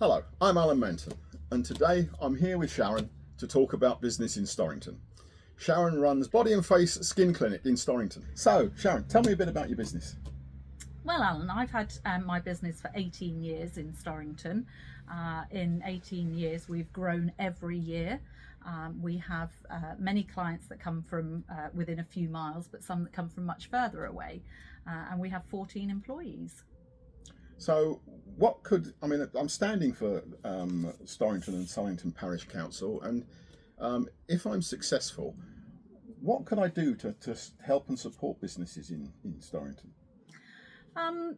Hello, I'm Alan Manton, and today I'm here with Sharon to talk about business in Storrington. Sharon runs Body and Face Skin Clinic in Storrington. So, Sharon, tell me a bit about your business. Well, Alan, I've had my business for 18 years in Storrington. In 18 years, we've grown every year. We have many clients that come from within a few miles, but some that come from much further away. And we have 14 employees. So, I'm standing for Storrington and Sullington Parish Council, and if I'm successful, what could I do to help and support businesses in Storrington?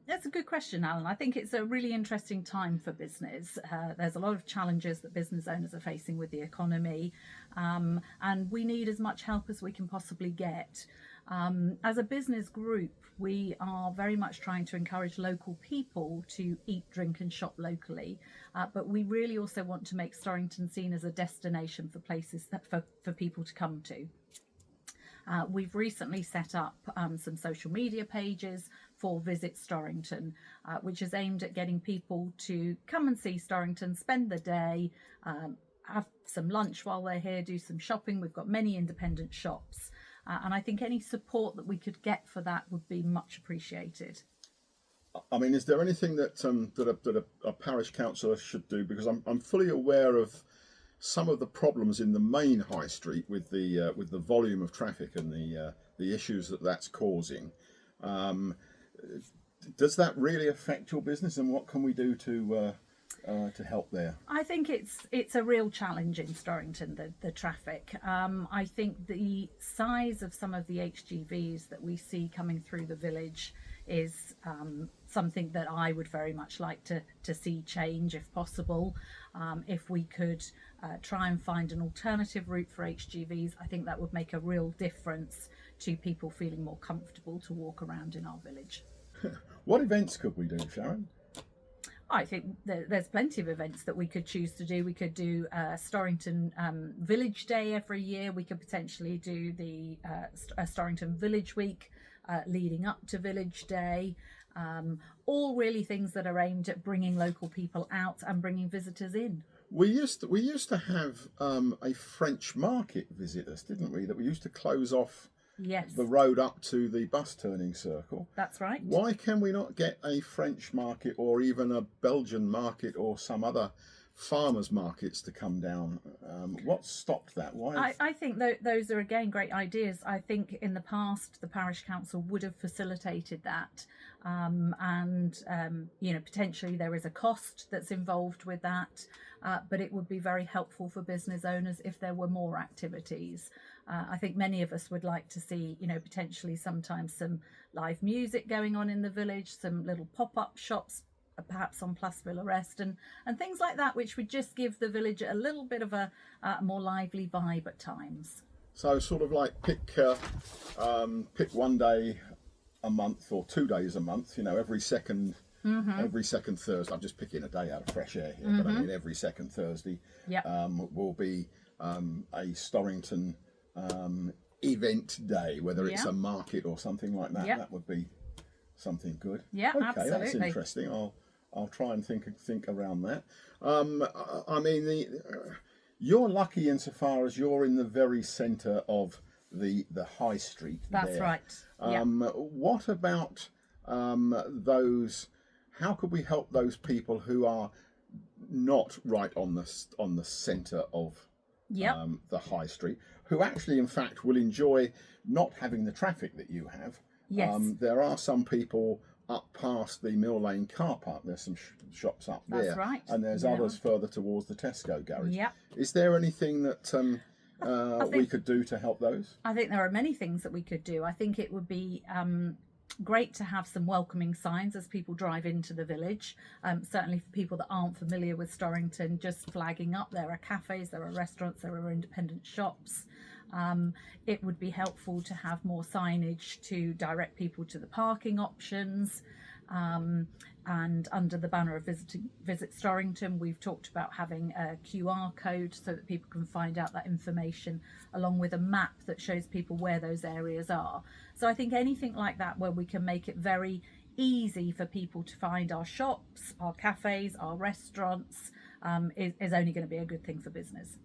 That's a good question, Alan. I think it's a really interesting time for business. There's a lot of challenges that business owners are facing with the economy, and we need as much help as we can possibly get. As a business group, we are very much trying to encourage local people to eat, drink and shop locally, but we really also want to make Storrington seen as a destination for places for people to come to. We've recently set up some social media pages for Visit Storrington, which is aimed at getting people to come and see Storrington, spend the day, have some lunch while they're here, do some shopping. We've got many independent shops, and I think any support that we could get for that would be much appreciated. I mean, is there anything that a parish councillor should do? Because I'm fully aware of some of the problems in the main high street with the volume of traffic and the issues that's causing. Does that really affect your business, and what can we do to help there? I think it's a real challenge in Storrington, the traffic. I think the size of some of the HGVs that we see coming through the village is something that I would very much like to see change if possible. If we could try and find an alternative route for HGVs, I think that would make a real difference to people feeling more comfortable to walk around in our village. What events could we do, Sharon? I think there's plenty of events that we could choose to do. We could do Storrington Village Day every year. We could potentially do the Storrington Village Week leading up to Village Day. All really things that are aimed at bringing local people out and bringing visitors in. We used to have a French market visit us, didn't we? That we used to close off. Yes. The road up to the bus turning circle. That's right. Why can we not get a French market or even a Belgian market or some other farmers markets to come down? What stopped that? Why? I think those are again great ideas. I think in the past the parish council would have facilitated that, and potentially there is a cost that's involved with that, but it would be very helpful for business owners if there were more activities. I think many of us would like to see, potentially sometimes some live music going on in the village, some little pop-up shops, perhaps on Place Villarest and things like that, which would just give the village a little bit of a more lively vibe at times. So sort of like pick 1 day a month or 2 days a month, every second. Mm-hmm. Every second Thursday, I'm just picking a day out of fresh air here, but I mean every second Thursday will be a Storrington event day, whether it's a market or something like that. That would be something good. Yeah, okay, absolutely. That's interesting. I'll try and think around that. I mean, you're lucky insofar as you're in the very centre of the high street. That's there. Right. What about those? How could we help those people who are not right on the centre of the high street, who actually in fact will enjoy not having the traffic that you have? Yes. There are some people up past the Mill Lane car park. There's some shops up there. That's right. And there's others further towards the Tesco garage. Yep. Is there anything that we could do to help those? I think there are many things that we could do. I think it would be great to have some welcoming signs as people drive into the village. Certainly for people that aren't familiar with Storrington, just flagging up there are cafes, there are restaurants, there are independent shops. It would be helpful to have more signage to direct people to the parking options. And under the banner of Visit Storrington, we've talked about having a QR code so that people can find out that information, along with a map that shows people where those areas are. So I think anything like that where we can make it very easy for people to find our shops, our cafes, our restaurants, is only going to be a good thing for business.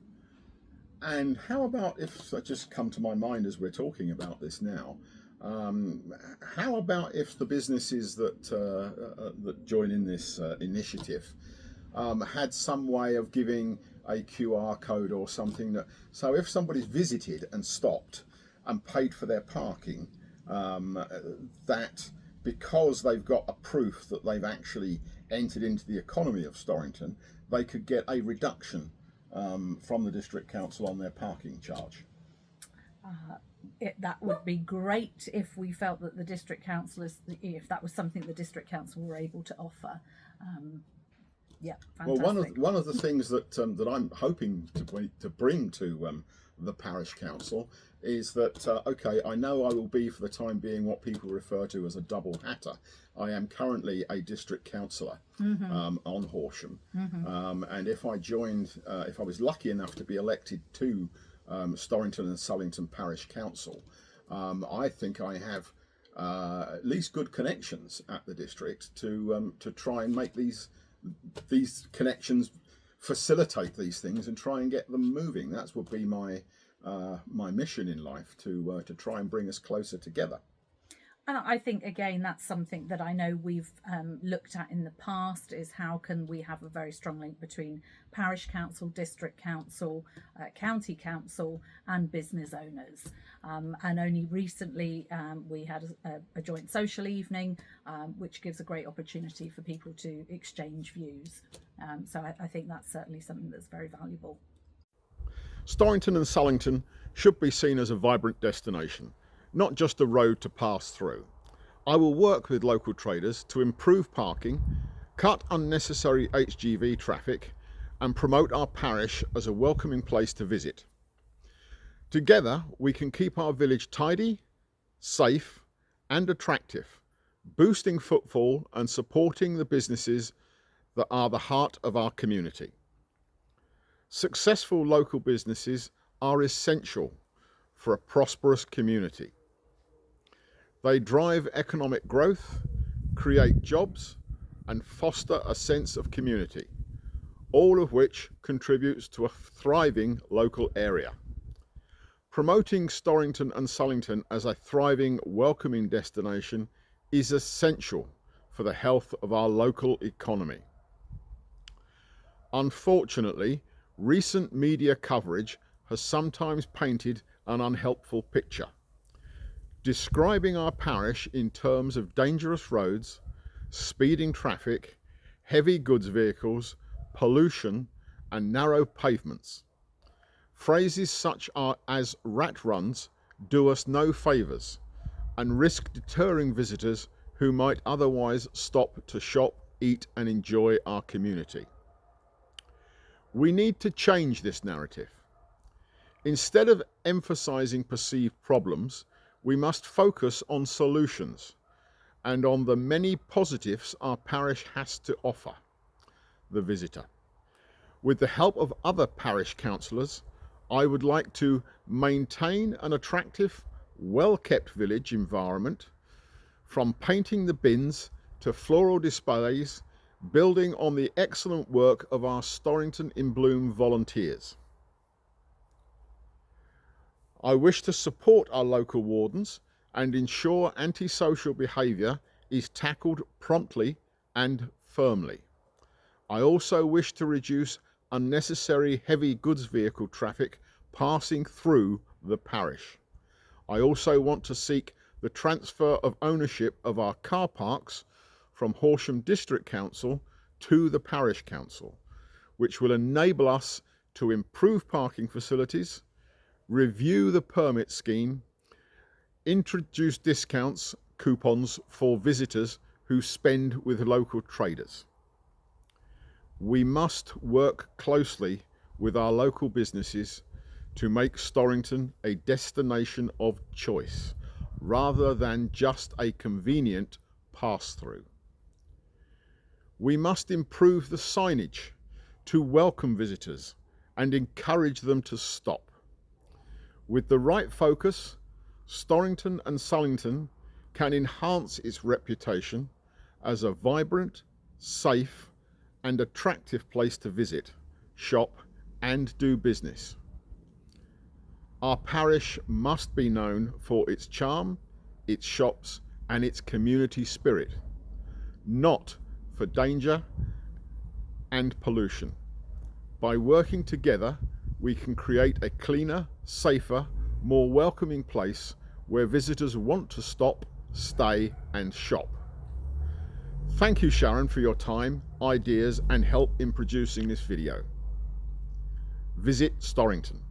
And how about, if that just come to my mind as we're talking about this now, how about if the businesses that join in this initiative had some way of giving a QR code or something, so if somebody's visited and stopped and paid for their parking, that because they've got a proof that they've actually entered into the economy of Storrington, they could get a reduction from the district council on their parking charge. That would be great if we felt that the district council if that was something the district council were able to offer. Yeah, fantastic. Well, one of the things that that I'm hoping to bring to the parish council is that okay, I know I will be for the time being what people refer to as a double hatter. I am currently a district councillor on Horsham, and if I joined, if I was lucky enough to be elected to Storrington and Sullington Parish Council, I think I have at least good connections at the district to try and make these connections, facilitate these things, and try and get them moving. That would be my my mission in life, to try and bring us closer together. And I think, again, that's something that I know we've looked at in the past, is how can we have a very strong link between parish council, district council, county council and business owners. And only recently we had a joint social evening, which gives a great opportunity for people to exchange views. So I think that's certainly something that's very valuable. Storrington and Sullington should be seen as a vibrant destination, not just a road to pass through. I will work with local traders to improve parking, cut unnecessary HGV traffic, and promote our parish as a welcoming place to visit. Together, we can keep our village tidy, safe, and attractive, boosting footfall and supporting the businesses that are the heart of our community. Successful local businesses are essential for a prosperous community. They drive economic growth, create jobs, and foster a sense of community, all of which contributes to a thriving local area. Promoting Storrington and Sullington as a thriving, welcoming destination is essential for the health of our local economy. Unfortunately, recent media coverage has sometimes painted an unhelpful picture, describing our parish in terms of dangerous roads, speeding traffic, heavy goods vehicles, pollution, and narrow pavements. Phrases such as rat runs do us no favours and risk deterring visitors who might otherwise stop to shop, eat, and enjoy our community. We need to change this narrative. Instead of emphasising perceived problems, we must focus on solutions and on the many positives our parish has to offer the visitor. With the help of other parish councillors, I would like to maintain an attractive, well-kept village environment, from painting the bins to floral displays, building on the excellent work of our Storrington in Bloom volunteers. I wish to support our local wardens and ensure antisocial behaviour is tackled promptly and firmly. I also wish to reduce unnecessary heavy goods vehicle traffic passing through the parish. I also want to seek the transfer of ownership of our car parks from Horsham District Council to the Parish Council, which will enable us to improve parking facilities, review the permit scheme, introduce discounts, coupons for visitors who spend with local traders. We must work closely with our local businesses to make Storrington a destination of choice rather than just a convenient pass-through. We must improve the signage to welcome visitors and encourage them to stop. With the right focus, Storrington and Sullington can enhance its reputation as a vibrant, safe and attractive place to visit, shop and do business. Our parish must be known for its charm, its shops and its community spirit, not for danger and pollution. By working together, we can create a cleaner, safer, more welcoming place where visitors want to stop, stay and shop. Thank you, Sharon, for your time, ideas and help in producing this video. Visit Storrington.